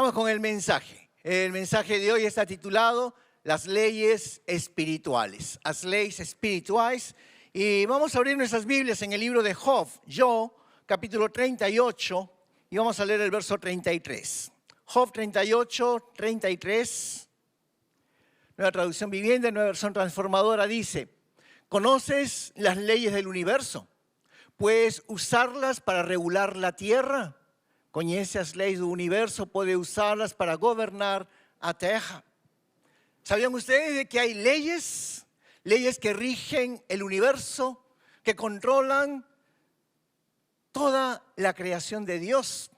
Vamos con el mensaje. El mensaje de hoy está titulado Las leyes espirituales. As leyes espirituales. Y vamos a abrir nuestras Biblias en el libro de Job, capítulo 38, y vamos a leer el verso 33. Job 38, 33. Nueva traducción viviente, nueva versión transformadora dice: ¿conoces las leyes del universo? ¿Puedes usarlas para regular la tierra? ¿Conoces las leyes del universo? ¿Puede usarlas para gobernar a tierra? ¿Sabían ustedes de que hay leyes? Leyes que rigen el universo, que controlan toda la creación de Dios.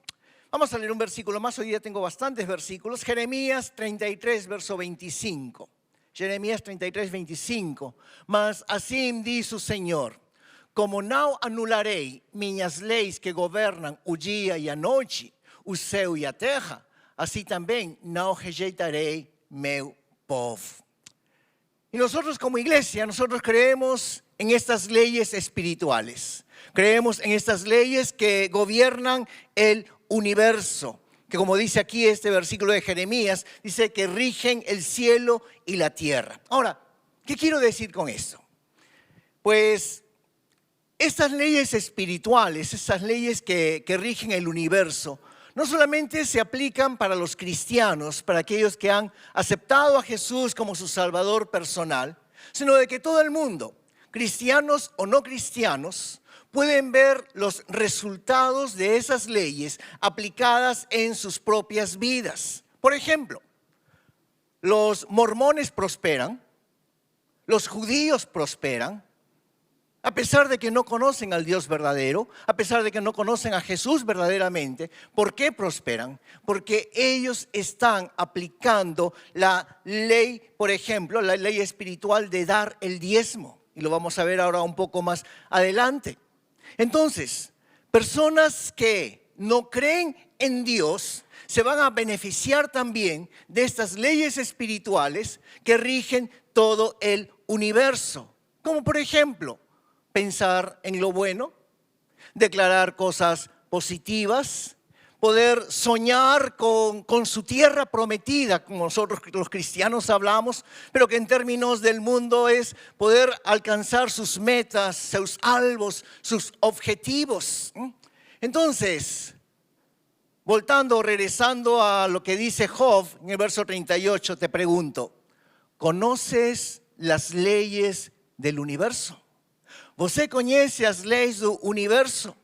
Vamos a leer un versículo más, hoy día tengo bastantes versículos. Jeremías 33, verso 25. Jeremías 33, 25. Mas así dice el Señor: como no anularé minhas leis que gobernan o dia e a noite, o céu e a terra, así también no rejeitaré meu povo. Y nosotros como iglesia, nosotros creemos en estas leyes espirituales. Creemos en estas leyes que gobiernan el universo, que como dice aquí este versículo de Jeremías, dice que rigen el cielo y la tierra. Ahora, ¿qué quiero decir con esto? Pues estas leyes espirituales, estas leyes que rigen el universo, no solamente se aplican para los cristianos, para aquellos que han aceptado a Jesús como su Salvador personal, sino de que todo el mundo, cristianos o no cristianos, pueden ver los resultados de esas leyes aplicadas en sus propias vidas. Por ejemplo, los mormones prosperan, los judíos prosperan, a pesar de que no conocen al Dios verdadero, a pesar de que no conocen a Jesús verdaderamente. ¿Por qué prosperan? Porque ellos están aplicando la ley, por ejemplo, la ley espiritual de dar el diezmo. Y lo vamos a ver ahora un poco más adelante. Entonces, personas que no creen en Dios se van a beneficiar también de estas leyes espirituales que rigen todo el universo. Como por ejemplo, pensar en lo bueno, declarar cosas positivas, poder soñar con su tierra prometida, como nosotros los cristianos hablamos, pero que en términos del mundo es poder alcanzar sus metas, sus albos, sus objetivos. Entonces, regresando a lo que dice Job en el verso 38, te pregunto: ¿conoces las leyes del universo? ¿Você conhece as leis do universo?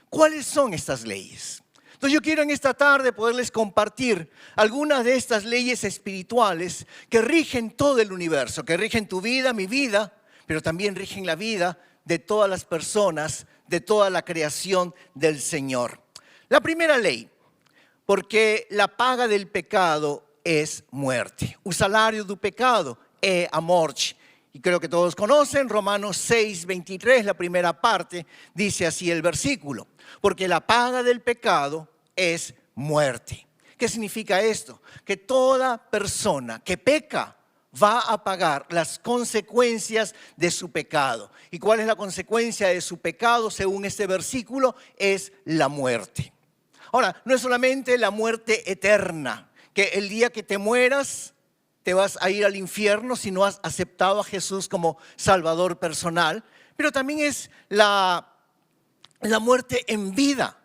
¿Cuáles son estas leyes? Entonces yo quiero en esta tarde poderles compartir algunas de estas leyes espirituales que rigen todo el universo, que rigen tu vida, mi vida, pero también rigen la vida de todas las personas, de toda la creación del Señor. La primera ley: porque la paga del pecado es muerte. O salário do pecado é a morte. Y creo que todos conocen Romanos 6, 23, la primera parte, dice así el versículo: porque la paga del pecado es muerte. ¿Qué significa esto? Que toda persona que peca va a pagar las consecuencias de su pecado. ¿Y cuál es la consecuencia de su pecado según este versículo? Es la muerte. Ahora, no es solamente la muerte eterna, que el día que te mueras te vas a ir al infierno si no has aceptado a Jesús como Salvador personal, pero también es la muerte en vida.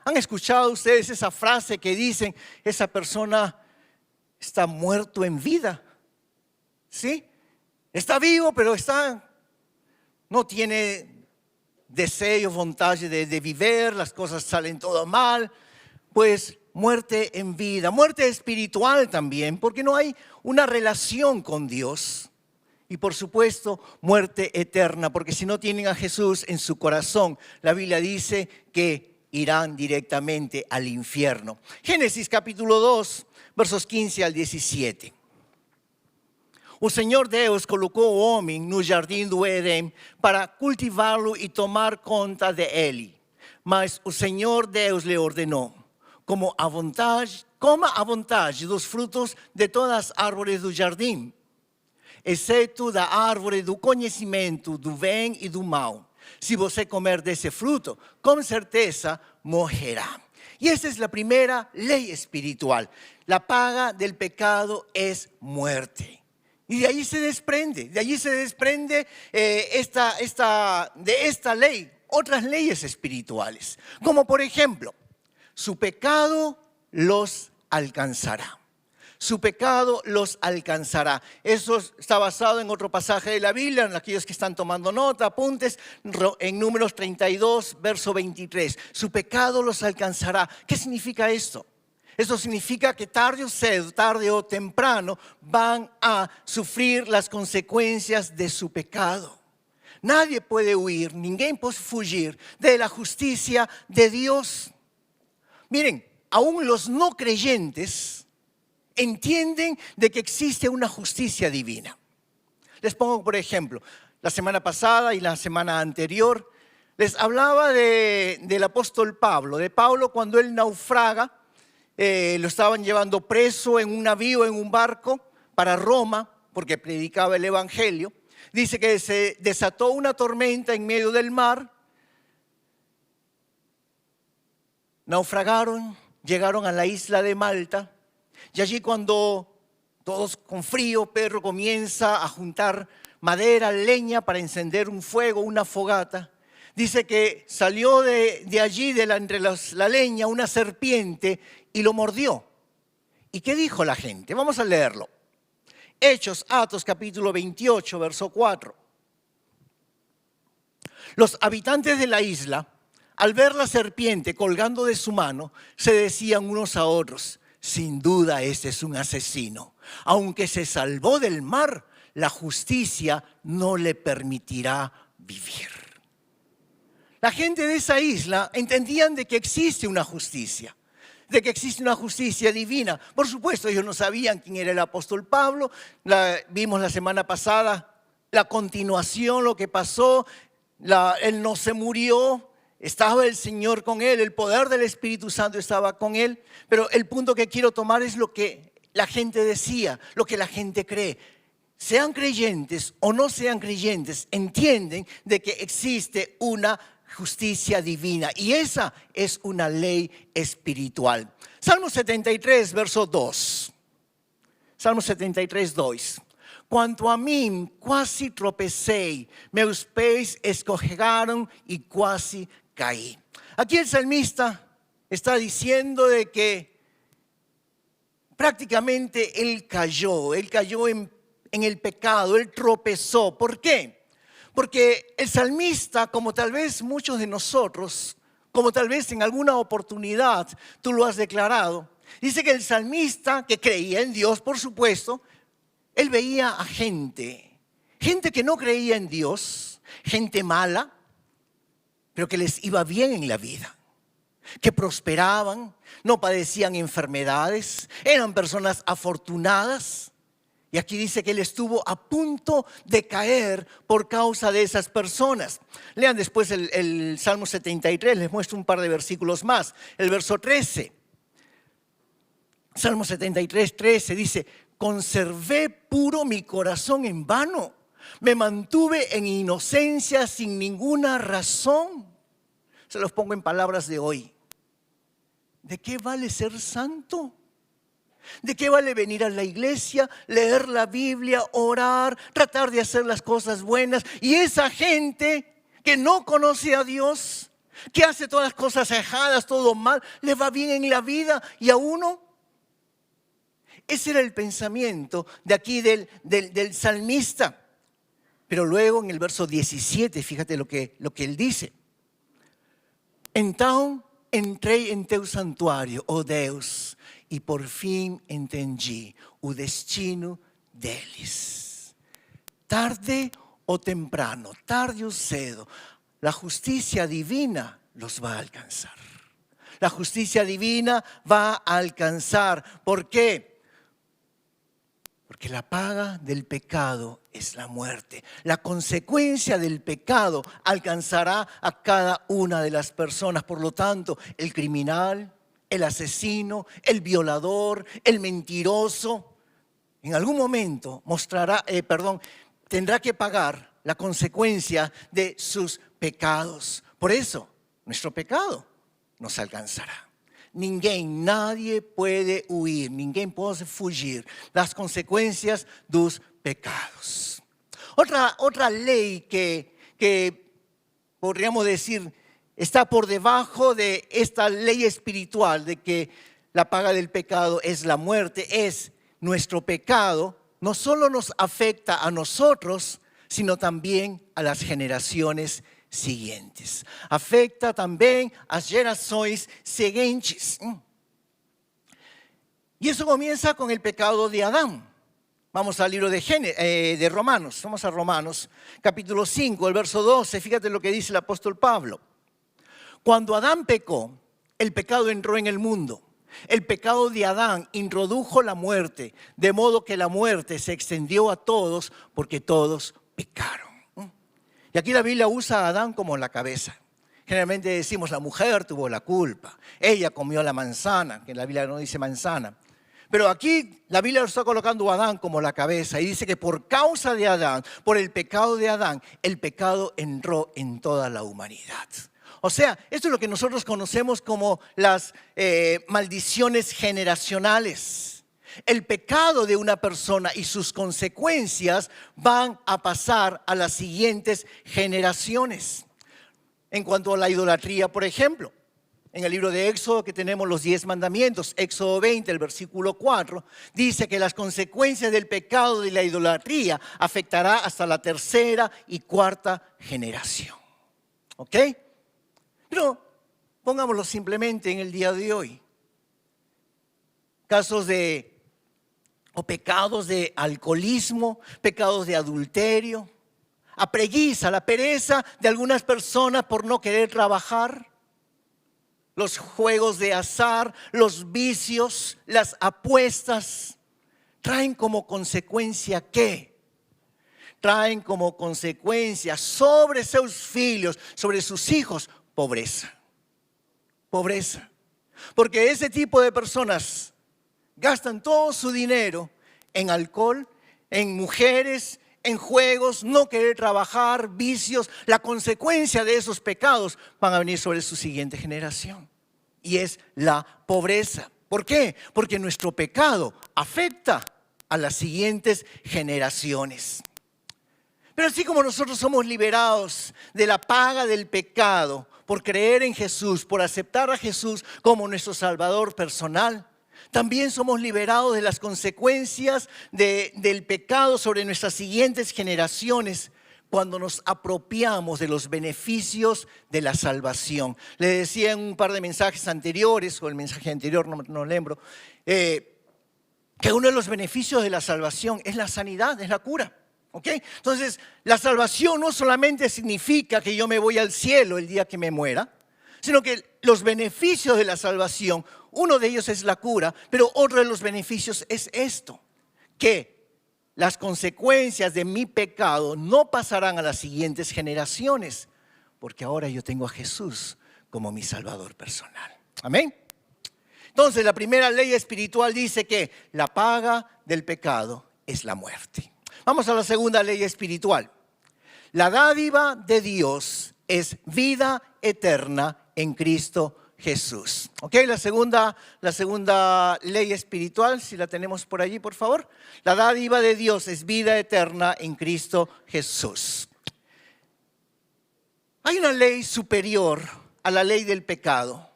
¿Han escuchado ustedes esa frase que dicen: esa persona está muerto en vida? ¿Sí? Está vivo, pero no tiene deseo, voluntad de vivir, las cosas salen todo mal. Pues muerte en vida, muerte espiritual también, porque no hay una relación con Dios. Y por supuesto, muerte eterna, porque si no tienen a Jesús en su corazón, la Biblia dice que irán directamente al infierno. Génesis capítulo 2, versos 15 al 17. O Senhor Deus colocou o homem no jardim do Éden para cultivá-lo e tomar conta de ele. Mas o Senhor Deus lhe ordenou: coma à vontade dos frutos de todas as árvores do jardim, exceto da árvore do conhecimento do bem e do mal. Si você comer desse fruto, com certeza morrerá. Y esa es la primera ley espiritual. La paga del pecado es muerte. Y de allí se desprende, de esta ley, otras leyes espirituales. Como por ejemplo, su pecado los alcanzará. Su pecado los alcanzará. Eso está basado en otro pasaje de la Biblia, en aquellos que están tomando nota, apuntes, en Números 32, verso 23. Su pecado los alcanzará. ¿Qué significa esto? Eso significa que tarde o temprano van a sufrir las consecuencias de su pecado. Nadie puede huir, ninguém puede fugir de la justicia de Dios. Miren, aún los no creyentes entienden de que existe una justicia divina. Les pongo por ejemplo, la semana pasada y la semana anterior les hablaba del apóstol Pablo, de Pablo cuando él naufraga, lo estaban llevando preso en un navío, en un barco para Roma, porque predicaba el evangelio. Dice que se desató una tormenta en medio del mar, naufragaron, llegaron a la isla de Malta. Y allí cuando todos con frío, Pedro comienza a juntar madera, leña para encender un fuego, una fogata. Dice que salió de allí, entre la leña, una serpiente y lo mordió. ¿Y qué dijo la gente? Vamos a leerlo. Hechos, Atos, capítulo 28, verso 4. Los habitantes de la isla, al ver la serpiente colgando de su mano, se decían unos a otros: sin duda este es un asesino. Aunque se salvó del mar, la justicia no le permitirá vivir. La gente de esa isla entendían de que existe una justicia, de que existe una justicia divina. Por supuesto, ellos no sabían quién era el apóstol Pablo. Vimos la semana pasada la continuación, lo que pasó. Él no se murió. Estaba el Señor con él, el poder del Espíritu Santo estaba con él. Pero el punto que quiero tomar es lo que la gente decía, lo que la gente cree. Sean creyentes o no sean creyentes, entienden de que existe una justicia divina. Y esa es una ley espiritual. Salmo 73, verso 2. Salmo 73, 2. Quanto a mim, quase tropecei, meus pés escorregaram y quase caí. Aquí el salmista está diciendo de que prácticamente él cayó en el pecado, él tropezó. ¿Por qué? Porque el salmista, como tal vez muchos de nosotros, como tal vez en alguna oportunidad tú lo has declarado, dice que el salmista, que creía en Dios, por supuesto, él veía a gente que no creía en Dios, gente mala, pero que les iba bien en la vida, que prosperaban, no padecían enfermedades, eran personas afortunadas. Y aquí dice que él estuvo a punto de caer por causa de esas personas. Lean después el Salmo 73, les muestro un par de versículos más. El verso 13. Salmo 73, 13 dice: conservé puro mi corazón en vano, me mantuve en inocencia sin ninguna razón. Se los pongo en palabras de hoy. ¿De qué vale ser santo? ¿De qué vale venir a la iglesia, leer la Biblia, orar, tratar de hacer las cosas buenas? Y esa gente que no conoce a Dios, que hace todas las cosas erradas, todo mal, le va bien en la vida, y a uno. Ese era el pensamiento de aquí del salmista. Pero luego en el verso 17, fíjate lo que él dice. Então entrei em teu santuário, ó Deus, e por fim entendi o destino deles. Tarde o temprano, tarde o cedo, la justicia divina los va a alcanzar. La justicia divina va a alcanzar. ¿Por qué? Porque la paga del pecado es la muerte. La consecuencia del pecado alcanzará a cada una de las personas. Por lo tanto, el criminal, el asesino, el violador, el mentiroso, en algún momento tendrá que pagar la consecuencia de sus pecados. Por eso, nuestro pecado nos alcanzará. nadie puede huir, ninguém pode fugir das consecuencias dos pecados. Otra ley que podríamos decir está por debajo de esta ley espiritual de que la paga del pecado es la muerte, es nuestro pecado. No solo nos afecta a nosotros, sino también a las generaciones siguientes. Afecta también a las generaciones siguientes. Y eso comienza con el pecado de Adán. Vamos al libro de Romanos. Vamos a Romanos, capítulo 5, el verso 12. Fíjate lo que dice el apóstol Pablo. Cuando Adán pecó, el pecado entró en el mundo. El pecado de Adán introdujo la muerte, de modo que la muerte se extendió a todos porque todos pecaron. Y aquí la Biblia usa a Adán como la cabeza. Generalmente decimos la mujer tuvo la culpa, ella comió la manzana, que en la Biblia no dice manzana. Pero aquí la Biblia lo está colocando a Adán como la cabeza y dice que por causa de Adán, por el pecado de Adán, el pecado entró en toda la humanidad. O sea, esto es lo que nosotros conocemos como las maldiciones generacionales. El pecado de una persona y sus consecuencias van a pasar a las siguientes generaciones. En cuanto a la idolatría, por ejemplo, en el libro de Éxodo que tenemos los 10 mandamientos, Éxodo 20, el versículo 4, dice que las consecuencias del pecado de la idolatría afectará hasta la tercera y cuarta generación. ¿Ok? Pero pongámoslo simplemente en el día de hoy. Casos o pecados de alcoholismo, pecados de adulterio, la pereza de algunas personas por no querer trabajar, los juegos de azar, los vicios, las apuestas, traen como consecuencia ¿qué? Traen como consecuencia sobre sus hijos, sobre sus hijos, pobreza. Pobreza. Porque ese tipo de personas gastan todo su dinero en alcohol, en mujeres, en juegos, no querer trabajar, vicios. La consecuencia de esos pecados van a venir sobre su siguiente generación. Y es la pobreza. ¿Por qué? Porque nuestro pecado afecta a las siguientes generaciones. Pero así como nosotros somos liberados de la paga del pecado por creer en Jesús, por aceptar a Jesús como nuestro Salvador personal, también somos liberados de las consecuencias del pecado sobre nuestras siguientes generaciones cuando nos apropiamos de los beneficios de la salvación. Le decía en un par de mensajes anteriores, o el mensaje anterior, no lembro, que uno de los beneficios de la salvación es la sanidad, es la cura. ¿Okay? Entonces, la salvación no solamente significa que yo me voy al cielo el día que me muera, sino que los beneficios de la salvación, uno de ellos es la cura, pero otro de los beneficios es esto, que las consecuencias de mi pecado no pasarán a las siguientes generaciones, porque ahora yo tengo a Jesús como mi Salvador personal. Amén. Entonces, la primera ley espiritual dice que la paga del pecado es la muerte. Vamos a la segunda ley espiritual. La dádiva de Dios es vida eterna en Cristo Jesús. ¿Ok? La segunda ley espiritual, si la tenemos por allí, por favor. La dádiva de Dios es vida eterna en Cristo Jesús. Hay una ley superior a la ley del pecado,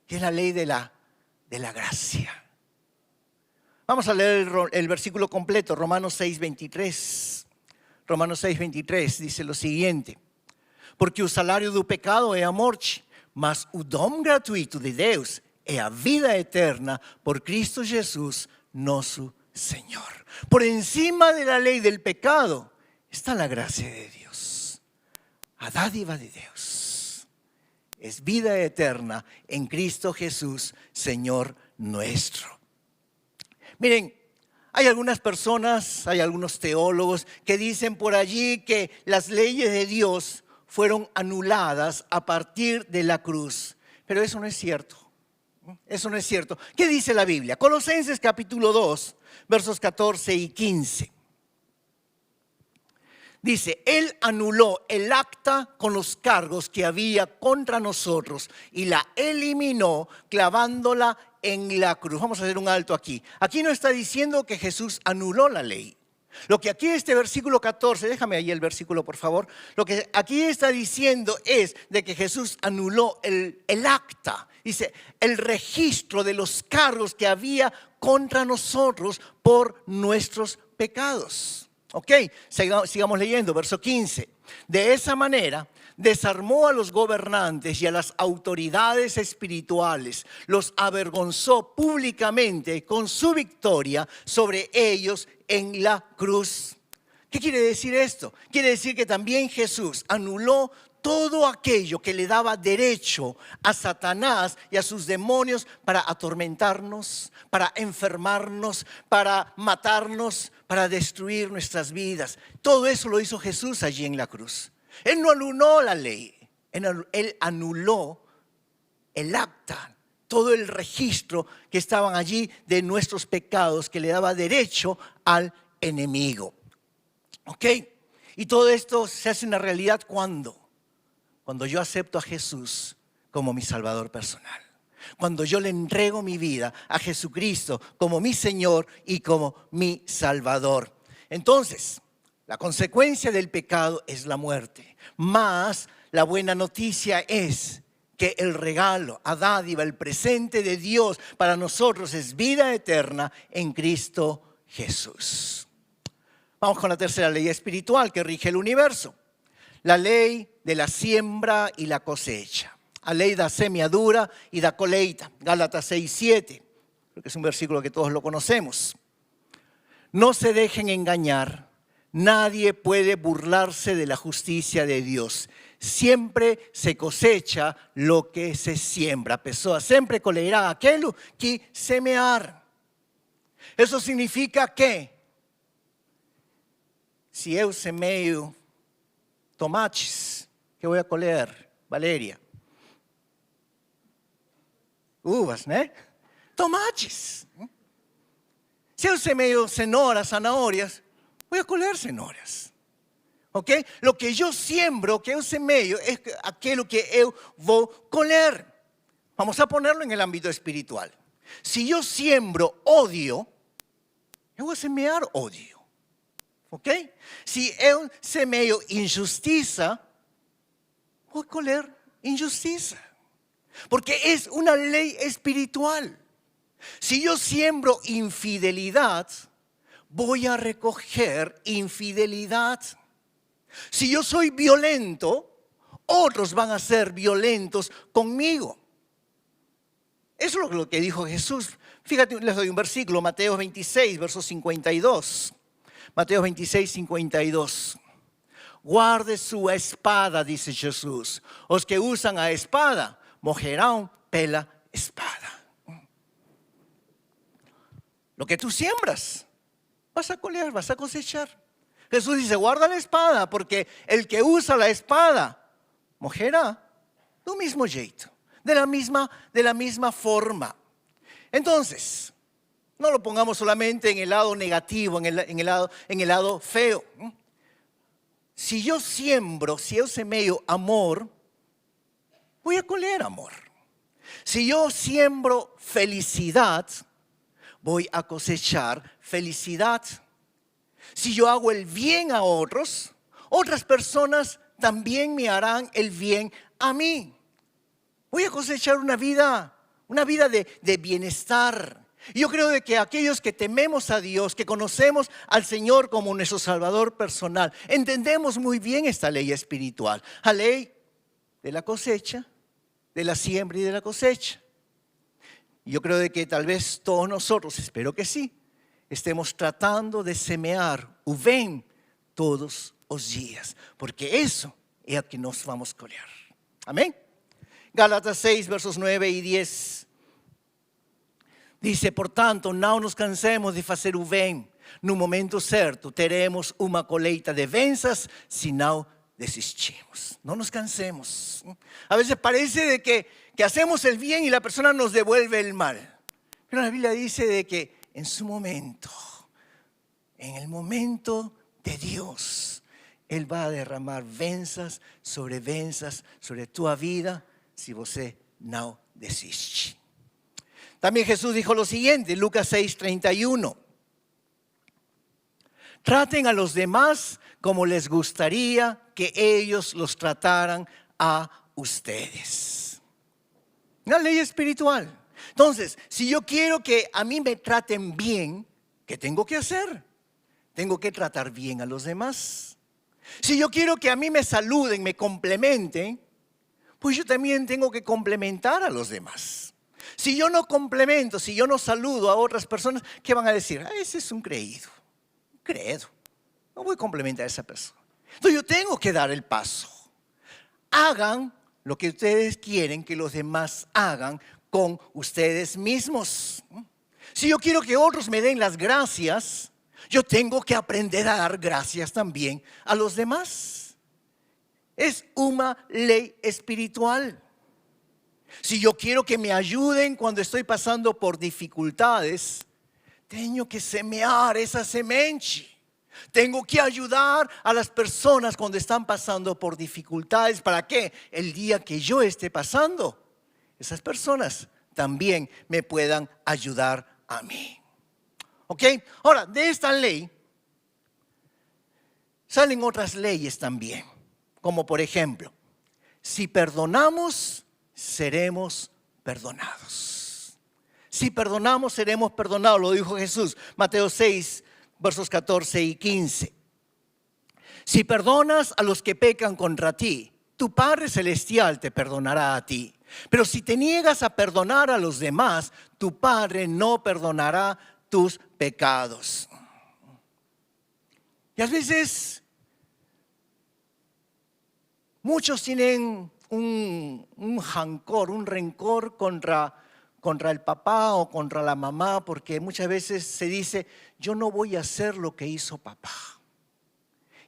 que es la ley de la gracia. Vamos a leer el versículo completo, Romanos 6:23. Romanos 6:23 dice lo siguiente: porque o salário do pecado é a morte, mas o dom gratuito de Deus é a vida eterna por Cristo Jesús, nosso Señor. Por encima de la ley del pecado está la gracia de Dios. A dádiva de Dios es vida eterna en Cristo Jesús, Señor nuestro. Miren, hay algunas personas, hay algunos teólogos que dicen por allí que las leyes de Dios fueron anuladas a partir de la cruz. Pero eso no es cierto. Eso no es cierto. ¿Qué dice la Biblia? Colosenses capítulo 2, versos 14 y 15. Dice, Él anuló el acta con los cargos que había contra nosotros y la eliminó clavándola en la cruz. Vamos a hacer un alto aquí. Aquí no está diciendo que Jesús anuló la ley. Lo que aquí este versículo 14, déjame ahí el versículo por favor. Lo que aquí está diciendo es de que Jesús anuló el acta. Dice, el registro de los cargos que había contra nosotros por nuestros pecados. Ok, sigamos leyendo, verso 15. De esa manera desarmó a los gobernantes y a las autoridades espirituales, los avergonzó públicamente con su victoria sobre ellos en la cruz. ¿Qué quiere decir esto? Quiere decir que también Jesús anuló todo aquello que le daba derecho a Satanás y a sus demonios para atormentarnos, para enfermarnos, para matarnos, para destruir nuestras vidas. Todo eso lo hizo Jesús allí en la cruz. Él no anuló la ley, Él anuló el acta, todo el registro que estaban allí de nuestros pecados que le daba derecho al enemigo. ¿Ok? Y todo esto se hace una realidad ¿cuándo? Cuando yo acepto a Jesús como mi Salvador personal. Cuando yo le entrego mi vida a Jesucristo como mi Señor y como mi Salvador. Entonces, la consecuencia del pecado es la muerte. Mas la buena noticia es que el regalo, la dádiva, el presente de Dios para nosotros es vida eterna en Cristo Jesús. Vamos con la tercera ley espiritual que rige el universo. La ley de la siembra y la cosecha. La ley da semiadura y da coleita. Gálatas 6:7. Creo que es un versículo que todos lo conocemos. No se dejen engañar. Nadie puede burlarse de la justicia de Dios. Siempre se cosecha lo que se siembra. A pessoa sempre colherá aquilo que semear. Eso significa que se eu semeio tomates, que voy a colher, Valeria? Uvas, ¿no? Tomates. Se eu semeio cenouras, zanahorias, voy a colher cenouras. ¿Ok? Lo que yo siembro, que eu semeio, es aquello que eu vou colher. Vamos a ponerlo en el ámbito espiritual. Si yo siembro odio, eu vou semear odio. ¿Ok? Si eu semeio injustiça, voy a colher injustiça. Porque es una ley espiritual. Si yo siembro infidelidad, voy a recoger infidelidad. Si yo soy violento, otros van a ser violentos conmigo. Eso es lo que dijo Jesús. Fíjate, les doy un versículo, Mateo 26, verso 52. Mateo 26, 52. Guarde su espada, dice Jesús. Los que usan a espada, morrerán pela espada. Lo que tú siembras, vas a colher, vas a cosechar. Jesús dice, guarda la espada, porque el que usa la espada, morrerá do mismo jeito, de la misma forma. Entonces, no lo pongamos solamente en el lado negativo, en el lado feo. Si yo siembro, si yo semeo amor, voy a colher amor. Si yo siembro felicidad, voy a cosechar felicidad. Si yo hago el bien a otros, otras personas también me harán el bien a mí. Voy a cosechar una vida de bienestar. Yo creo de que aquellos que tememos a Dios, que conocemos al Señor como nuestro Salvador personal, entendemos muy bien esta ley espiritual. La ley de la cosecha, de la siembra y de la cosecha. Yo creo de que tal vez todos nosotros, espero que sí, estemos tratando de semear o bem todos los días. Porque eso es lo que nos vamos a colher. Amén. Gálatas 6, versos 9 y 10. Dice, portanto, não nos cansemos de fazer o bem. No momento certo, teremos uma colheita de bênçãos, se não desistimos. No nos cansemos. A veces parece de que hacemos el bien y la persona nos devuelve el mal. Pero la Biblia dice de que en su momento, en el momento de Dios, Ele vai derramar bênçãos sobre tua vida, se você não desiste. También Jesús dijo lo siguiente, Lucas 6:31. Traten a los demás como les gustaría que ellos los trataran a ustedes. Una ley espiritual. Entonces, si yo quiero que a mí me traten bien, ¿qué tengo que hacer? Tengo que tratar bien a los demás. Si yo quiero que a mí me saluden, me complementen, pues yo también tengo que complementar a los demás. Si yo no complemento, si yo no saludo a otras personas, ¿qué van a decir? Ese es un creído, un credo. No voy a complementar a esa persona. Entonces yo tengo que dar el paso. Hagan lo que ustedes quieren que los demás hagan con ustedes mismos. Si yo quiero que otros me den las gracias, yo tengo que aprender a dar gracias también a los demás. Es una ley espiritual. Si yo quiero que me ayuden cuando estoy pasando por dificultades, tengo que semear esa semente. Tengo que ayudar a las personas cuando están pasando por dificultades. ¿Para qué? El día que yo esté pasando, esas personas también me puedan ayudar a mí. ¿Ok? Ahora, de esta ley salen otras leyes también. Como por ejemplo, si perdonamos, seremos perdonados. Si perdonamos, seremos perdonados. Lo dijo Jesús, Mateo 6, versos 14 y 15. Si perdonas a los que pecan contra ti, tu Padre Celestial te perdonará a ti. Pero si te niegas a perdonar a los demás, tu Padre no perdonará tus pecados. Y a veces muchos tienen un rencor contra el papá o contra la mamá, porque muchas veces se dice, yo no voy a hacer lo que hizo papá.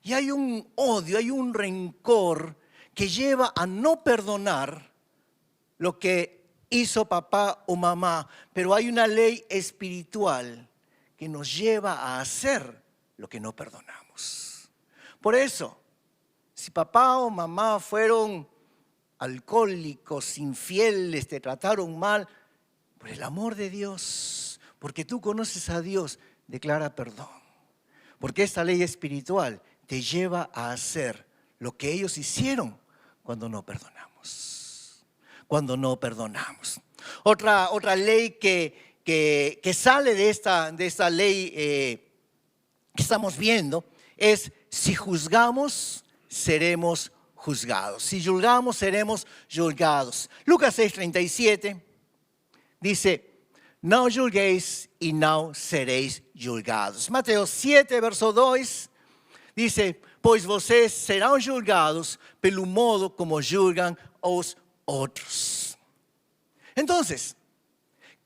Y hay un odio, hay un rencor que lleva a no perdonar lo que hizo papá o mamá, pero hay una ley espiritual que nos lleva a hacer lo que no perdonamos. Por eso, si papá o mamá fueron alcohólicos, infieles, te trataron mal, por el amor de Dios, porque tú conoces a Dios, declara perdón. Porque esta ley espiritual te lleva a hacer lo que ellos hicieron cuando no perdonamos. Cuando no perdonamos. Otra ley que sale de esta ley que estamos viendo es: si juzgamos, seremos juzgados. Si juzgamos, seremos juzgados. Lucas 6:37 dice: no julguéis y no seréis julgados. Mateo 7, verso 2 dice: pois vocês serão julgados pelo modo como julgan os otros. Entonces,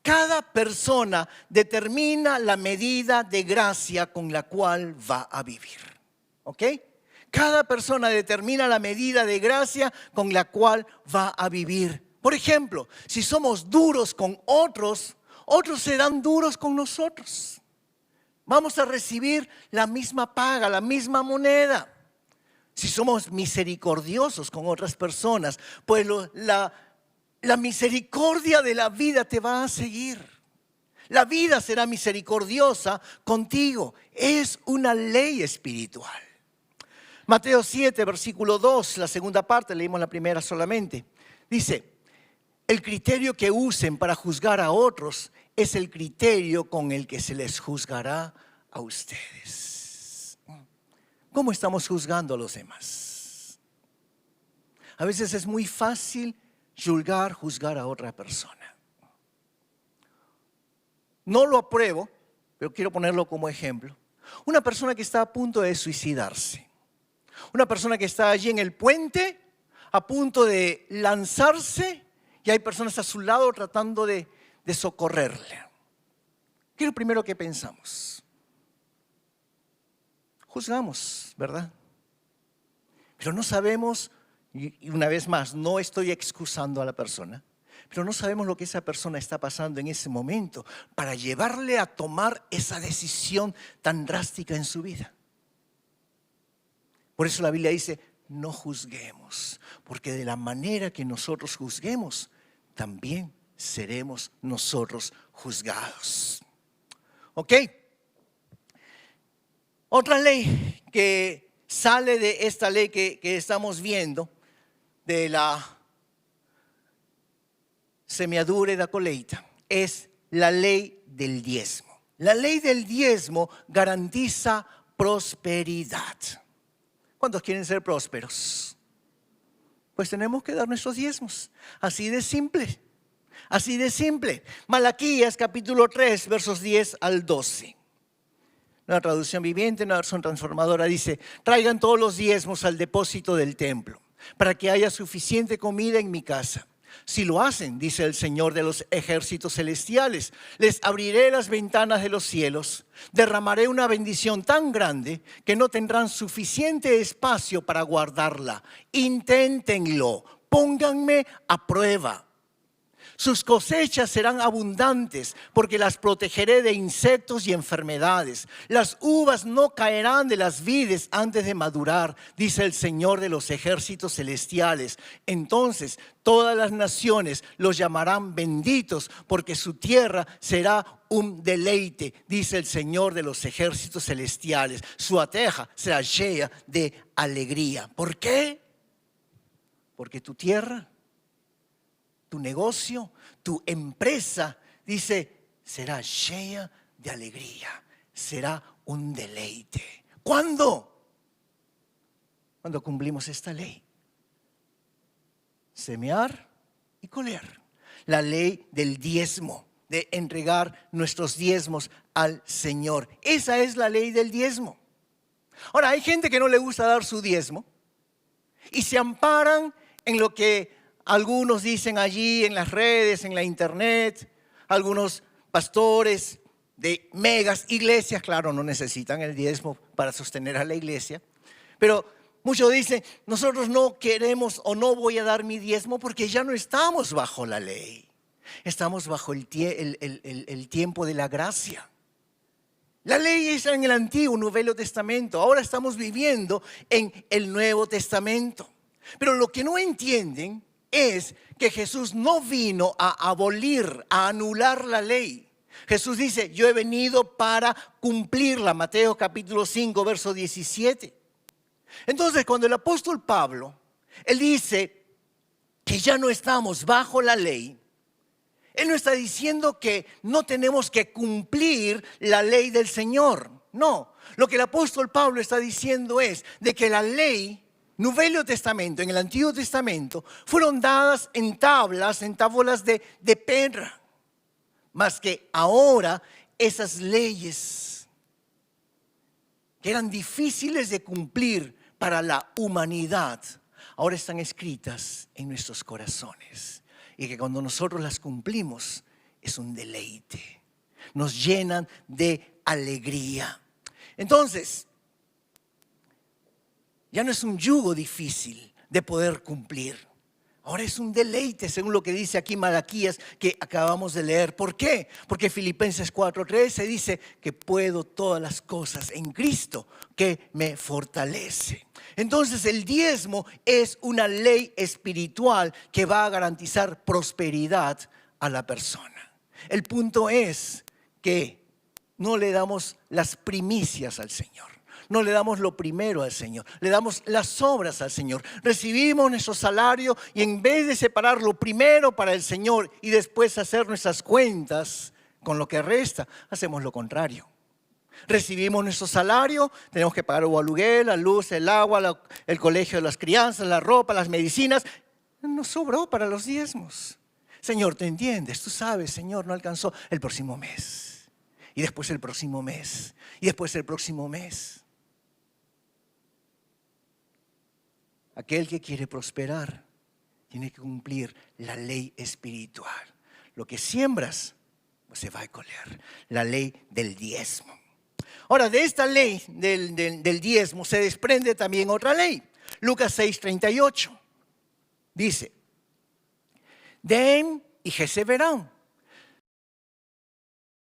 cada persona determina la medida de gracia con la cual va a vivir. ¿Ok? Cada persona determina la medida de gracia con la cual va a vivir. Por ejemplo, si somos duros con otros, otros serán duros con nosotros. Vamos a recibir la misma paga, la misma moneda. Si somos misericordiosos con otras personas, pues la misericordia de la vida te va a seguir. La vida será misericordiosa contigo. Es una ley espiritual. Mateo 7, versículo 2, la segunda parte, leímos la primera solamente. Dice: el criterio que usen para juzgar a otros es el criterio con el que se les juzgará a ustedes. ¿Cómo estamos juzgando a los demás? A veces es muy fácil juzgar a otra persona. No lo apruebo, pero quiero ponerlo como ejemplo. Una persona que está a punto de suicidarse. Una persona que está allí en el puente, a punto de lanzarse, y hay personas a su lado tratando de socorrerle. ¿Qué es lo primero que pensamos? Juzgamos, ¿verdad? Pero no sabemos, y una vez más, no estoy excusando a la persona, pero no sabemos lo que esa persona está pasando en ese momento para llevarle a tomar esa decisión tan drástica en su vida. Por eso la Biblia dice, no juzguemos, porque de la manera que nosotros juzguemos, también seremos nosotros juzgados. ¿Ok? Otra ley que sale de esta ley que estamos viendo, de la semeadura y la colecta, es la ley del diezmo. La ley del diezmo garantiza prosperidad. ¿Cuántos quieren ser prósperos? Pues tenemos que dar nuestros diezmos. Así de simple. Así de simple. Malaquías capítulo 3, versos 10 al 12. Una traducción viviente, una versión transformadora dice: traigan todos los diezmos al depósito del templo, para que haya suficiente comida en mi casa. Si lo hacen, dice el Señor de los ejércitos celestiales, les abriré las ventanas de los cielos, derramaré una bendición tan grande que no tendrán suficiente espacio para guardarla. Inténtenlo, pónganme a prueba. Sus cosechas serán abundantes porque las protegeré de insectos y enfermedades. Las uvas no caerán de las vides antes de madurar, dice el Señor de los ejércitos celestiales. Entonces todas las naciones los llamarán benditos porque su tierra será un deleite, dice el Señor de los ejércitos celestiales. Su tierra será llena de alegría. ¿Por qué? Porque tu tierra, tu negocio, tu empresa, dice, será llena de alegría, será un deleite. ¿Cuándo? Cuando cumplimos esta ley. Semear y coler. La ley del diezmo, de entregar nuestros diezmos al Señor. Esa es la ley del diezmo. Ahora, hay gente que no le gusta dar su diezmo y se amparan en lo que algunos dicen allí en las redes, en la internet. Algunos pastores de megas iglesias, claro, no necesitan el diezmo para sostener a la iglesia. Pero muchos dicen, nosotros no queremos o no voy a dar mi diezmo porque ya no estamos bajo la ley. Estamos bajo el tiempo de la gracia. La ley está en el Antiguo, Nuevo Testamento. Ahora estamos viviendo en el Nuevo Testamento. Pero lo que no entienden es que Jesús no vino a abolir, a anular la ley. Jesús dice, yo he venido para cumplirla. Mateo capítulo 5, verso 17. Entonces, cuando el apóstol Pablo, él dice que ya no estamos bajo la ley, él no está diciendo que no tenemos que cumplir la ley del Señor. No, lo que el apóstol Pablo está diciendo es de que la ley Nuevo Testamento, en el Antiguo Testamento, fueron dadas en tábolas de pedra. Más que ahora esas leyes que eran difíciles de cumplir para la humanidad, ahora están escritas en nuestros corazones. Y que cuando nosotros las cumplimos es un deleite. Nos llenan de alegría. Entonces, ya no es un yugo difícil de poder cumplir. Ahora es un deleite, según lo que dice aquí Malaquías, que acabamos de leer. ¿Por qué? Porque Filipenses 4:13 dice que puedo todas las cosas en Cristo que me fortalece. Entonces el diezmo es una ley espiritual que va a garantizar prosperidad a la persona. El punto es que no le damos las primicias al Señor. No le damos lo primero al Señor, le damos las obras al Señor. Recibimos nuestro salario y en vez de separar lo primero para el Señor y después hacer nuestras cuentas con lo que resta, hacemos lo contrario. Recibimos nuestro salario, tenemos que pagar el aluguel, la luz, el agua, el colegio de las crianzas, la ropa, las medicinas. Nos sobró para los diezmos. Señor, ¿te entiendes? Tú sabes, Señor, no alcanzó el próximo mes. Y después el próximo mes. Y después el próximo mes. Aquel que quiere prosperar tiene que cumplir la ley espiritual. Lo que siembras, pues se va a coler. La ley del diezmo. Ahora, de esta ley del diezmo se desprende también otra ley. Lucas 6:38 dice: den y receberán.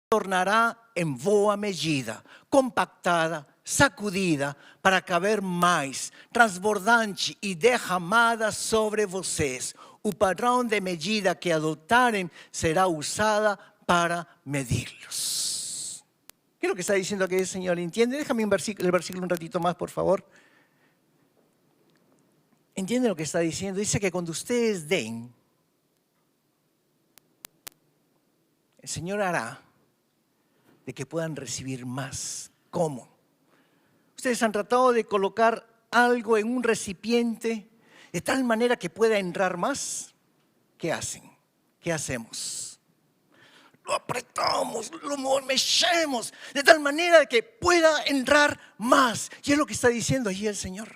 Tornará en boa medida, compactada sacudida para caber mais, transbordante e derramada sobre vocês. O padrão de medida que adotarem será usada para medirlos. ¿Qué es lo que está diciendo aquí el Señor? ¿Entiende? Déjame el versículo un ratito más, por favor. ¿Entiende lo que está diciendo? Dice que cuando ustedes den, el Señor hará de que puedan recibir más. ¿Cómo? Ustedes han tratado de colocar algo en un recipiente de tal manera que pueda entrar más. ¿Qué hacen? ¿Qué hacemos? Lo apretamos, lo mecemos de tal manera que pueda entrar más. Y es lo que está diciendo allí el Señor.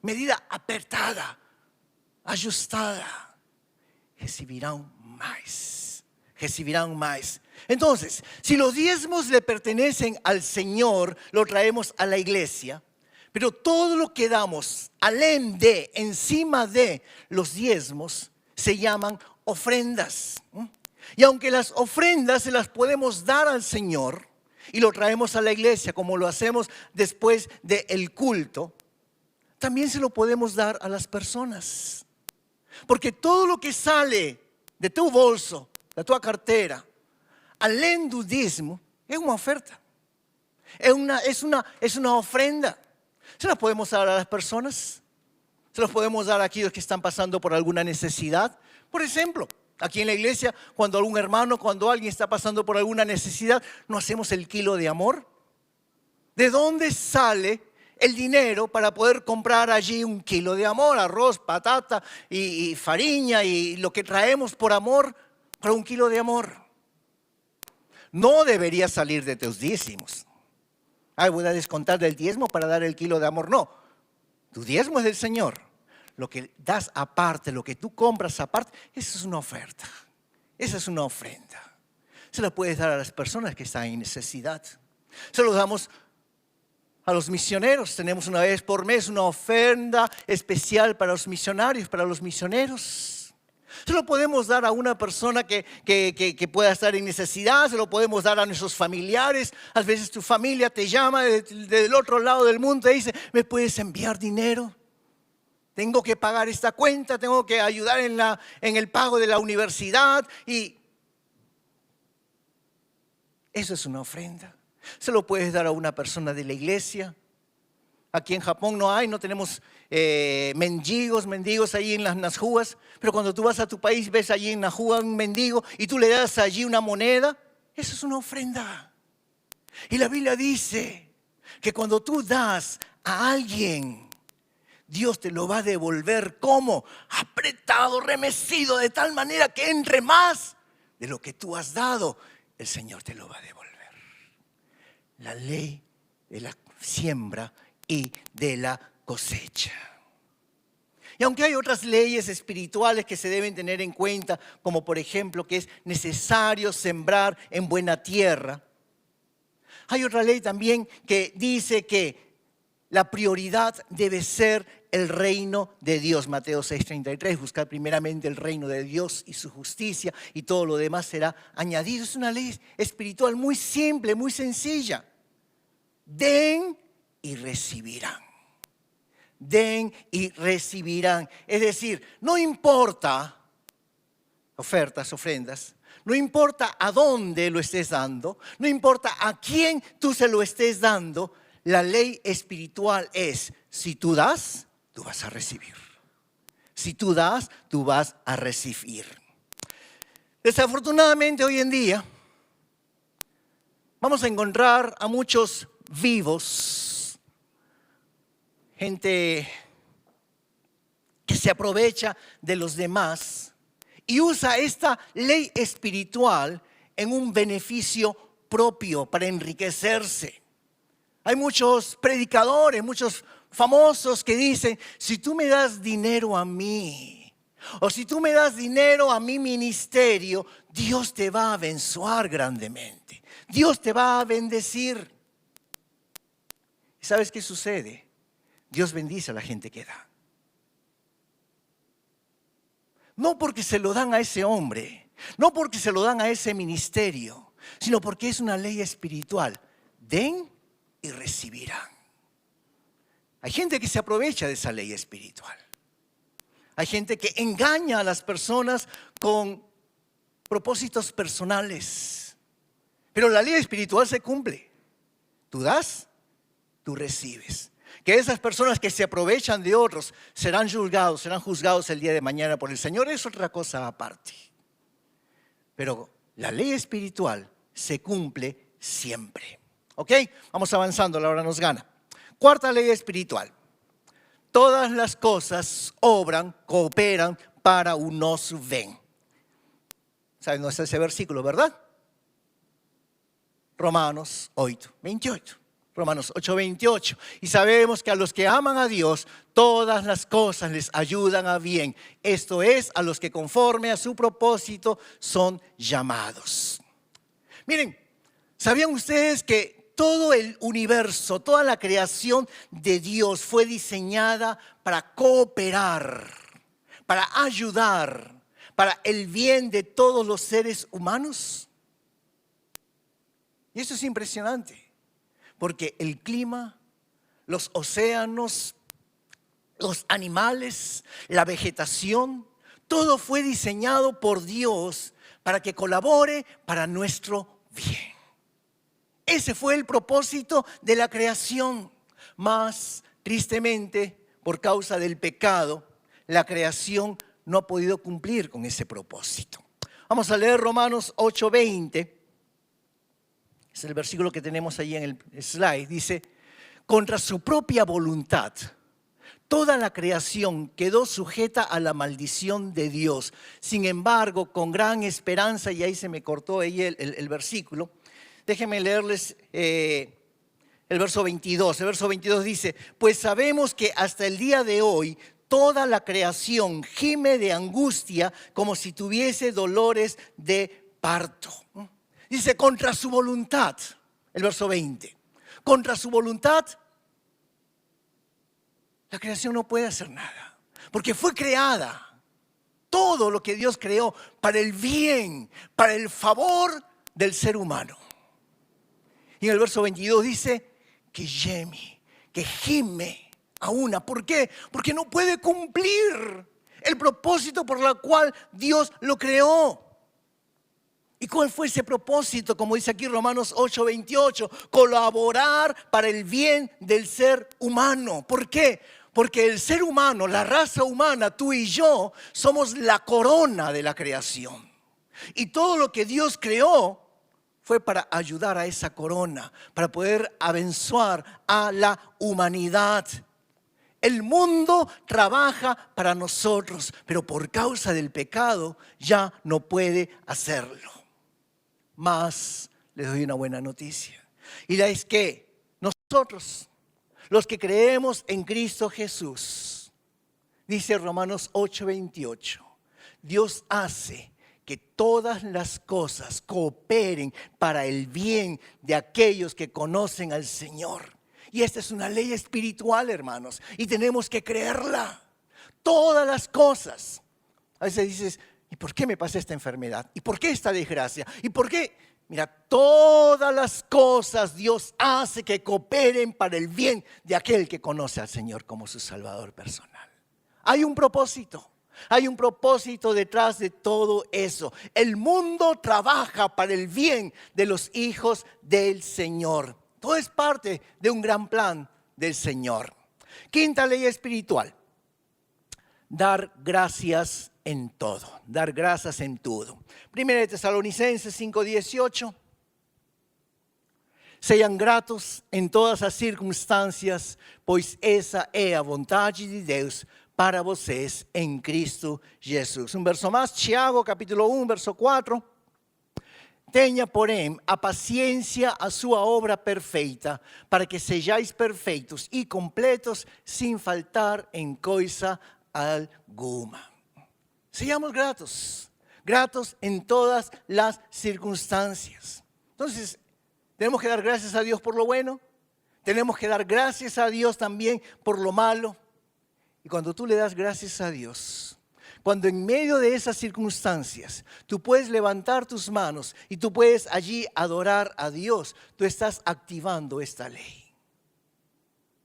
Medida apretada, ajustada, recibirán más. Recibirán más. Entonces, si los diezmos le pertenecen al Señor, lo traemos a la iglesia. Pero todo lo que damos, além de, encima de los diezmos, se llaman ofrendas. Y aunque las ofrendas se las podemos dar al Señor y lo traemos a la iglesia, como lo hacemos después del culto, también se lo podemos dar a las personas. Porque todo lo que sale de tu bolso, de tu cartera, além do dízimo, es una oferta. Es una ofrenda. ¿Se las podemos dar a las personas? ¿Se los podemos dar a aquellos que están pasando por alguna necesidad? Por ejemplo, aquí en la iglesia, cuando algún hermano, cuando alguien está pasando por alguna necesidad, ¿no hacemos el kilo de amor? ¿De dónde sale el dinero para poder comprar allí un kilo de amor? Arroz, patata y farina y lo que traemos por amor para un kilo de amor. No debería salir de tus diezmos. Voy a descontar del diezmo para dar el kilo de amor. No, tu diezmo es del Señor. Lo que das aparte, lo que tú compras aparte, eso es una oferta. Esa es una ofrenda. Se la puedes dar a las personas que están en necesidad. Se lo damos a los misioneros. Tenemos una vez por mes una ofrenda especial para los misionarios, para los misioneros. Se lo podemos dar a una persona que pueda estar en necesidad, se lo podemos dar a nuestros familiares. A veces tu familia te llama del otro lado del mundo y dice, ¿me puedes enviar dinero? Tengo que pagar esta cuenta, tengo que ayudar en el pago de la universidad. Y eso es una ofrenda. Se lo puedes dar a una persona de la iglesia. Aquí en Japón no tenemos mendigos allí en las najuas, pero cuando tú vas a tu país ves allí en Najua un mendigo y tú le das allí una moneda, eso es una ofrenda. Y la Biblia dice que cuando tú das a alguien, Dios te lo va a devolver como apretado, remecido, de tal manera que entre más de lo que tú has dado, el Señor te lo va a devolver. La ley de la siembra y de la cosecha. Y aunque hay otras leyes espirituales que se deben tener en cuenta, como por ejemplo que es necesario sembrar en buena tierra, hay otra ley también que dice que la prioridad debe ser el reino de Dios. Mateo 6:33, buscar primeramente el reino de Dios y su justicia y todo lo demás será añadido. Es una ley espiritual muy simple, muy sencilla. Den y recibirán. Den y recibirán. Es decir, no importa ofertas, ofrendas, no importa a dónde lo estés dando, no importa a quién tú se lo estés dando, la ley espiritual es, si tú das, tú vas a recibir. Si tú das, tú vas a recibir. Desafortunadamente hoy en día vamos a encontrar a muchos vivos, gente que se aprovecha de los demás y usa esta ley espiritual en un beneficio propio para enriquecerse. Hay muchos predicadores, muchos famosos que dicen, si tú me das dinero a mí, o si tú me das dinero a mi ministerio, Dios te va a abençoar grandemente. Dios te va a bendecir. ¿Y sabes qué sucede? Dios bendice a la gente que da. No porque se lo dan a ese hombre, no porque se lo dan a ese ministerio, sino porque es una ley espiritual. den y recibirán. Hay gente que se aprovecha de esa ley espiritual. Hay gente que engaña a las personas con propósitos personales. Pero la ley espiritual se cumple. Tú das, tú recibes. Que esas personas que se aprovechan de otros serán juzgados el día de mañana por el Señor, es otra cosa aparte. Pero la ley espiritual se cumple siempre. ¿Ok? Vamos avanzando, la hora nos gana. Cuarta ley espiritual. Todas las cosas obran, cooperan para un nos ven. ¿Saben dónde está ese versículo, verdad? Romanos 8:28. Romanos 8:28. Y sabemos que a los que aman a Dios, todas las cosas les ayudan a bien. Esto es, a los que conforme a su propósito son llamados. Miren, ¿sabían ustedes que todo el universo, toda la creación de Dios fue diseñada para cooperar, para ayudar, para el bien de todos los seres humanos? Y eso es impresionante, porque el clima, los océanos, los animales, la vegetación, todo fue diseñado por Dios para que colabore para nuestro bien. Ese fue el propósito de la creación. Mas, tristemente, por causa del pecado, la creación no ha podido cumplir con ese propósito. Vamos a leer Romanos 8:20. Es el versículo que tenemos ahí en el slide. Dice, contra su propia voluntad, toda la creación quedó sujeta a la maldición de Dios. Sin embargo, con gran esperanza, y ahí se me cortó ahí el versículo. Déjenme leerles el verso 22. El verso 22 dice, pues sabemos que hasta el día de hoy toda la creación gime de angustia como si tuviese dolores de parto. Dice, contra su voluntad, el verso 20. Contra su voluntad, la creación no puede hacer nada, porque fue creada. Todo lo que Dios creó para el bien, para el favor del ser humano. Y en el verso 22 dice que geme, que gime a una. ¿Por qué? Porque no puede cumplir el propósito por el cual Dios lo creó. ¿Y cuál fue ese propósito? Como dice aquí Romanos 8:28, colaborar para el bien del ser humano. ¿Por qué? Porque el ser humano, la raza humana, tú y yo, somos la corona de la creación. Y todo lo que Dios creó fue para ayudar a esa corona, para poder abençoar a la humanidad. El mundo trabaja para nosotros, pero por causa del pecado ya no puede hacerlo. Mas les doy una buena noticia. Y la es que nosotros, los que creemos en Cristo Jesús, dice Romanos 8:28, Dios hace que todas las cosas cooperen para el bien de aquellos que conocen al Señor. Y esta es una ley espiritual, hermanos, y tenemos que creerla. Todas las cosas. A veces dices, ¿y por qué me pasa esta enfermedad? ¿Y por qué esta desgracia? ¿Y por qué? Mira, todas las cosas Dios hace que cooperen para el bien de aquel que conoce al Señor como su Salvador personal. Hay un propósito. Hay un propósito detrás de todo eso. El mundo trabaja para el bien de los hijos del Señor. Todo es parte de un gran plan del Señor. Quinta ley espiritual. Dar gracias en todo. Dar gracias en todo. Primera de Tesalonicenses 5:18. Sean gratos em todas as circunstâncias, pois essa é a vontade de Deus para vocês em Cristo Jesus. Um verso mais, Tiago capítulo 1, verso 4. Tenha, porém, a paciência a sua obra perfeita, para que sejais perfeitos e completos, sem faltar em coisa alguma. Seamos gratos, gratos en todas las circunstancias. Entonces, tenemos que dar gracias a Dios por lo bueno, tenemos que dar gracias a Dios también por lo malo. Y cuando tú le das gracias a Dios, Cuando en medio de esas circunstancias tú puedes levantar tus manos y tú puedes allí adorar a Dios, tú estás activando esta ley.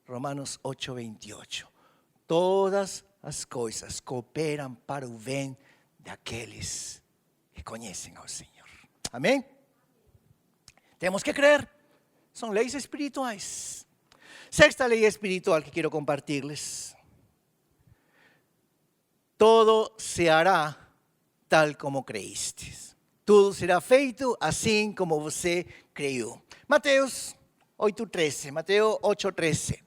Romanos 8:28. Todas as coisas cooperam para o bem daqueles que conhecem ao Senhor. Amém? Temos que creer. Son leyes espirituales. Sexta ley espiritual que quiero compartirles. Todo se hará tal como creíste. Tudo será feito assim como você creyó. Mateos 8:13. Mateo 8:13.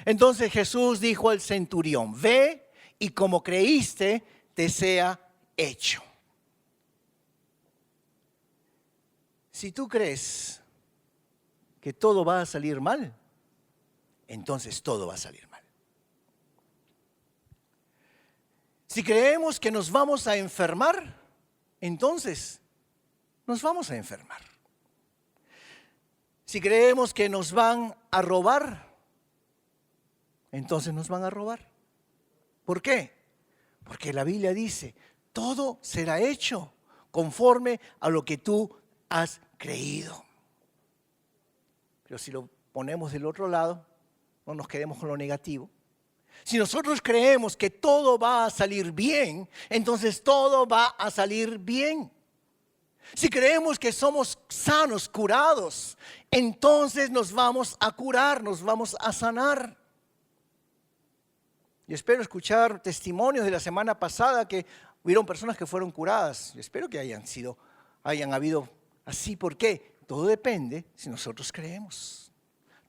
Entonces Jesús dijo al centurión: ve y como creíste te sea hecho. Si tú crees que todo va a salir mal, entonces todo va a salir mal. Si creemos que nos vamos a enfermar, entonces nos vamos a enfermar. Si creemos que nos van a robar, entonces nos van a robar. ¿Por qué? Porque la Biblia dice, todo será hecho conforme a lo que tú has creído. Pero si lo ponemos del otro lado, no nos quedemos con lo negativo. Si nosotros creemos que todo va a salir bien, entonces todo va a salir bien. Si creemos que somos sanos, curados, entonces nos vamos a curar, nos vamos a sanar. Yo espero escuchar testimonios de la semana pasada que hubieron personas que fueron curadas. Yo espero que hayan habido así. ¿Por qué? Todo depende si nosotros creemos.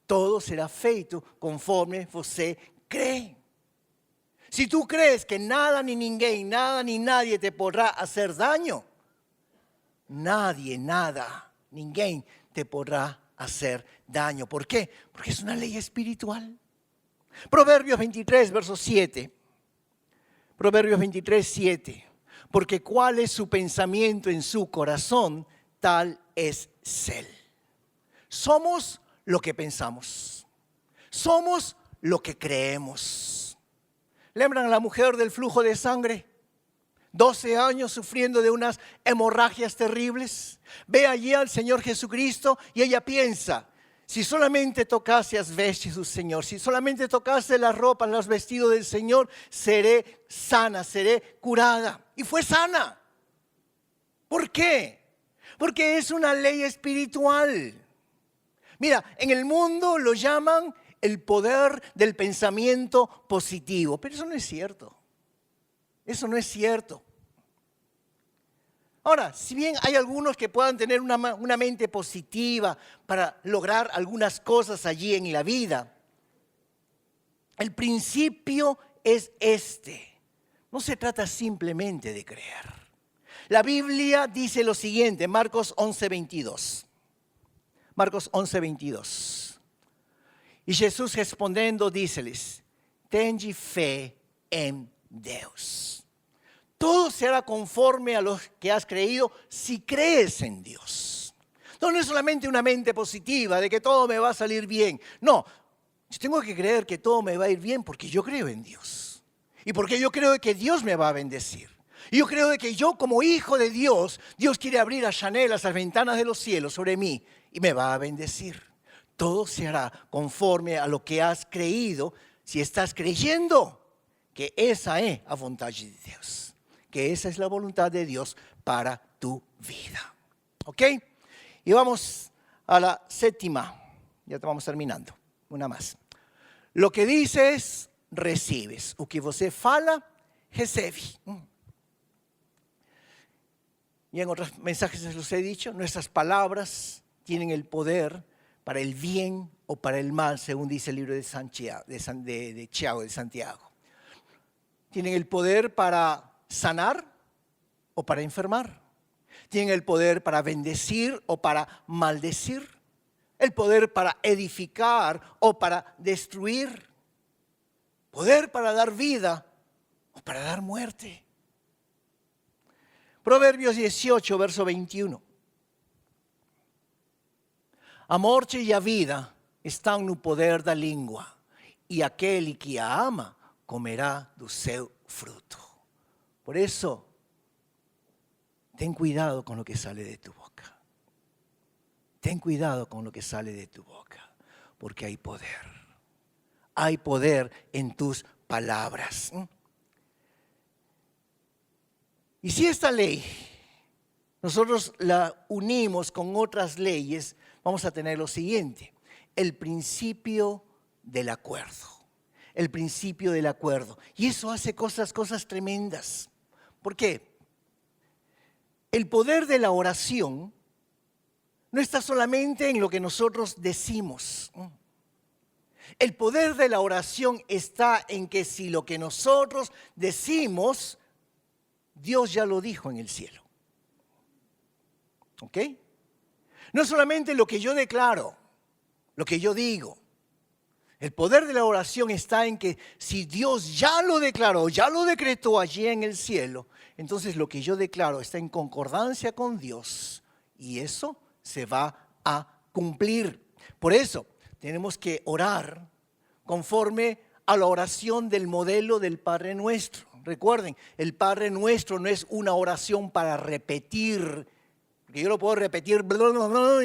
Todo será feito conforme você cree. Si tú crees que nada ni ninguém, nada ni nadie te podrá hacer daño, nadie, nada, ninguém te podrá hacer daño. ¿Por qué? Porque es una ley espiritual. Proverbios 23, verso 7. Proverbios 23, 7. Porque cuál es su pensamiento en su corazón, tal es él. Somos lo que pensamos. Somos lo que creemos. ¿Lembran a la mujer del flujo de sangre? 12 años sufriendo de unas hemorragias terribles. Ve allí al Señor Jesucristo y ella piensa, si solamente tocase las vestes del Señor, si solamente tocase las ropas, los vestidos del Señor, seré sana, seré curada. Y fue sana. ¿Por qué? Porque es una ley espiritual. Mira, en el mundo lo llaman el poder del pensamiento positivo, pero eso no es cierto. Eso no es cierto. Ahora, si bien hay algunos que puedan tener una mente positiva para lograr algunas cosas allí en la vida, el principio es este. No se trata simplemente de creer. La Biblia dice lo siguiente, Marcos 11:22. Marcos 11:22. Y Jesús respondiendo, díceles, tende fe en Deus. Todo será conforme a lo que has creído si crees en Dios. No es solamente una mente positiva de que todo me va a salir bien. No, yo tengo que creer que todo me va a ir bien porque yo creo en Dios. Y porque yo creo que Dios me va a bendecir. Y yo creo que yo como hijo de Dios, Dios quiere abrir a Chanel las ventanas de los cielos sobre mí y me va a bendecir. Todo se hará conforme a lo que has creído si estás creyendo que esa es la voluntad de Dios. Que esa es la voluntad de Dios para tu vida. ¿Ok? Y vamos a la séptima. Ya estamos terminando. Una más. Lo que dices, recibes. O que você fala, recebe. Y en otros mensajes les los he dicho, nuestras palabras tienen el poder para el bien o para el mal, según dice el libro de Santiago, de Santiago. Tienen el poder para sanar o para enfermar. Tienen el poder para bendecir o para maldecir. El poder para edificar o para destruir. Poder para dar vida o para dar muerte. Proverbios 18, verso 21. A morte e a vida estão no poder da língua, e aquele que a ama comerá do seu fruto. Por eso, ten cuidado con lo que sale de tu boca. Ten cuidado con lo que sale de tu boca, porque hay poder. Hay poder en tus palabras. Y si esta ley nosotros la unimos con otras leyes, vamos a tener lo siguiente: el principio del acuerdo. El principio del acuerdo. Y eso hace cosas tremendas. ¿Por qué? El poder de la oración no está solamente en lo que nosotros decimos. El poder de la oración está en que si lo que nosotros decimos, Dios ya lo dijo en el cielo. ¿Ok? No solamente lo que yo declaro, lo que yo digo. El poder de la oración está en que si Dios ya lo declaró, ya lo decretó allí en el cielo, entonces lo que yo declaro está en concordancia con Dios y eso se va a cumplir. Por eso tenemos que orar conforme a la oración del modelo del Padre Nuestro. Recuerden, el Padre Nuestro no es una oración para repetir, porque yo lo puedo repetir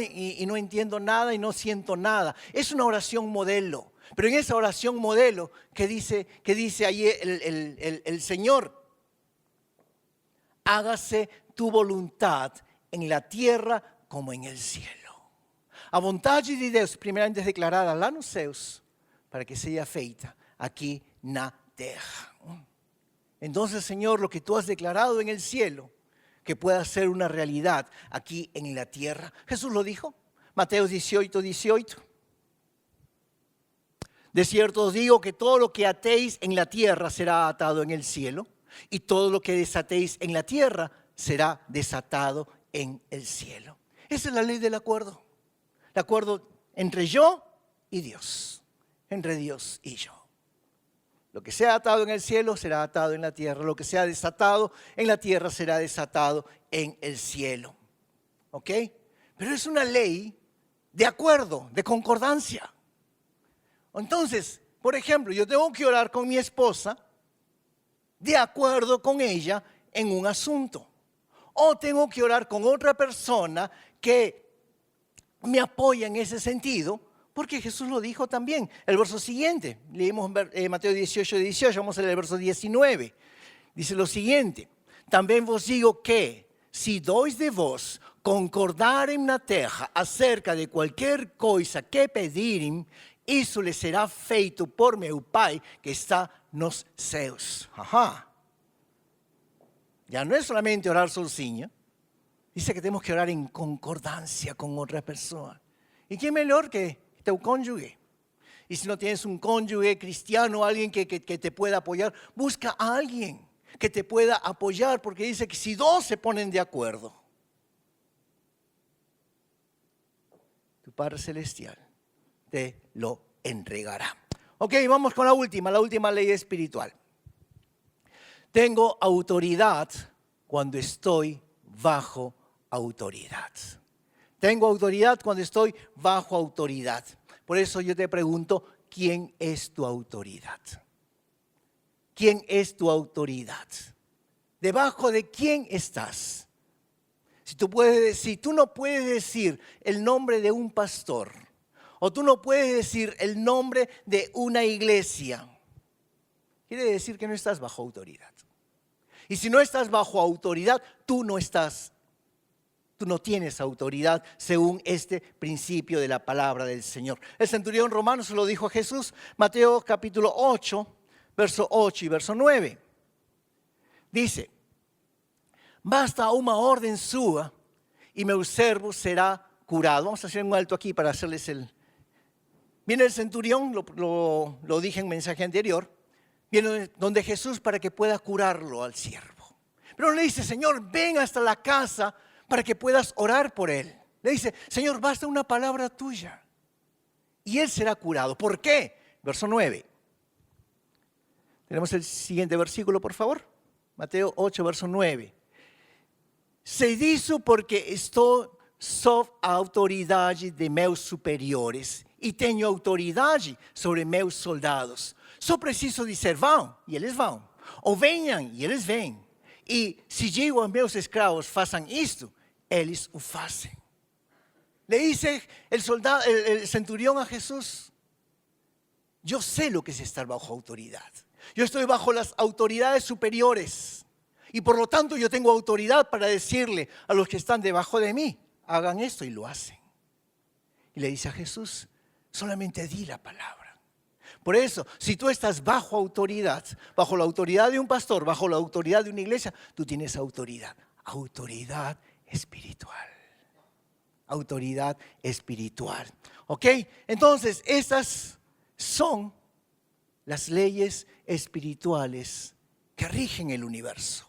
y no entiendo nada y no siento nada. Es una oración modelo. Pero en esa oración modelo, ¿qué dice ahí el Señor? Hágase tu voluntad en la tierra como en el cielo. A vontade de Deus, primeiramente declarada lá nos céus, para que seja feita aquí na terra. Entonces, Señor, lo que tú has declarado en el cielo, que pueda ser una realidad aquí en la tierra. Jesús lo dijo, Mateo 18:18. De cierto os digo que todo lo que atéis en la tierra será atado en el cielo, y todo lo que desatéis en la tierra será desatado en el cielo. Esa es la ley del acuerdo. El acuerdo entre yo y Dios, entre Dios y yo. Lo que sea atado en el cielo será atado en la tierra. Lo que sea desatado en la tierra será desatado en el cielo. ¿Ok? Pero es una ley de acuerdo, de concordancia. Entonces, por ejemplo, yo tengo que orar con mi esposa de acuerdo con ella en un asunto. O tengo que orar con otra persona que me apoya en ese sentido, porque Jesús lo dijo también. El verso siguiente, leímos Mateo 18:18, vamos a leer el verso 19. Dice lo siguiente: también vos digo que si dois de vos concordarem na terra acerca de qualquer coisa que pedirem, isso lhe será feito por meu Pai que está nos céus. Ajá. Ya no es solamente orar sozinho. Dice que tenemos que orar en concordancia con otra persona. ¿Y quién mejor que tu cónyuge? Y si no tienes un cónyuge cristiano, alguien que te pueda apoyar, busca a alguien que te pueda apoyar, porque dice que si dos se ponen de acuerdo, tu Padre Celestial te lo entregará. Ok, vamos con la última ley espiritual. Tengo autoridad cuando estoy bajo autoridad. Tengo autoridad cuando estoy bajo autoridad. Por eso yo te pregunto, ¿quién es tu autoridad? ¿Quién es tu autoridad? ¿Debajo de quién estás? Si tú no puedes decir el nombre de un pastor, o tú no puedes decir el nombre de una iglesia, quiere decir que no estás bajo autoridad. Y si no estás bajo autoridad, tú no tienes autoridad según este principio de la palabra del Señor. El centurión romano se lo dijo a Jesús, Mateo capítulo 8, verso 8 y verso 9. Dice: basta una orden sua y meu servo será curado. Vamos a hacer un alto aquí para hacerles Viene el centurión, lo dije en mensaje anterior, viene donde Jesús para que pueda curarlo al siervo. Pero le dice: Señor, ven hasta la casa para que puedas orar por él. Le dice: Señor, basta una palabra tuya y él será curado. ¿Por qué? Verso 9. Tenemos el siguiente versículo, por favor. Mateo 8, verso 9. Se dice porque estou sob a autoridade de meus superiores e tenho autoridade sobre meus soldados. Só preciso dizer: vão, e eles vão. Ou venham, e eles vêm. E se digo aos meus escravos, façam isto, eles o fazem. Le dice el centurión a Jesús, yo sé lo que es estar bajo autoridad. Yo estoy bajo las autoridades superiores. Y por lo tanto yo tengo autoridad para decirle a los que están debajo de mí, hagan esto, y lo hacen. Y le dice a Jesús, solamente di la palabra. Por eso, si tú estás bajo autoridad, bajo la autoridad de un pastor, bajo la autoridad de una iglesia, tú tienes autoridad espiritual. Autoridad espiritual. ¿Ok? Entonces, estas son las leyes espirituales que rigen el universo.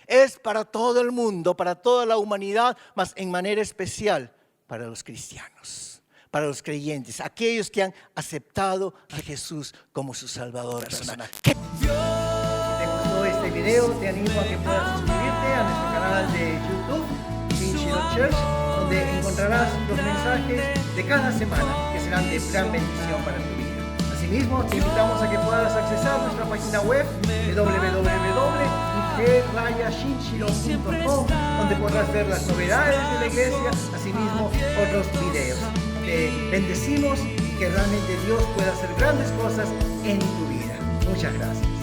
Es para todo el mundo, para toda la humanidad, mas en manera especial para los cristianos, para los creyentes, aquellos que han aceptado a Jesús como su Salvador personal. Si te gustó este video, te animo a que puedas suscribirte a nuestro canal de YouTube, Shinshiro Church, donde encontrarás los mensajes de cada semana que serán de gran bendición para tu vida. Asimismo, te invitamos a que puedas accesar a nuestra página web www.ig-shinshiro.com, donde podrás ver las novedades de la iglesia, asimismo otros videos. Te bendecimos y que realmente Dios pueda hacer grandes cosas en tu vida. Muchas gracias.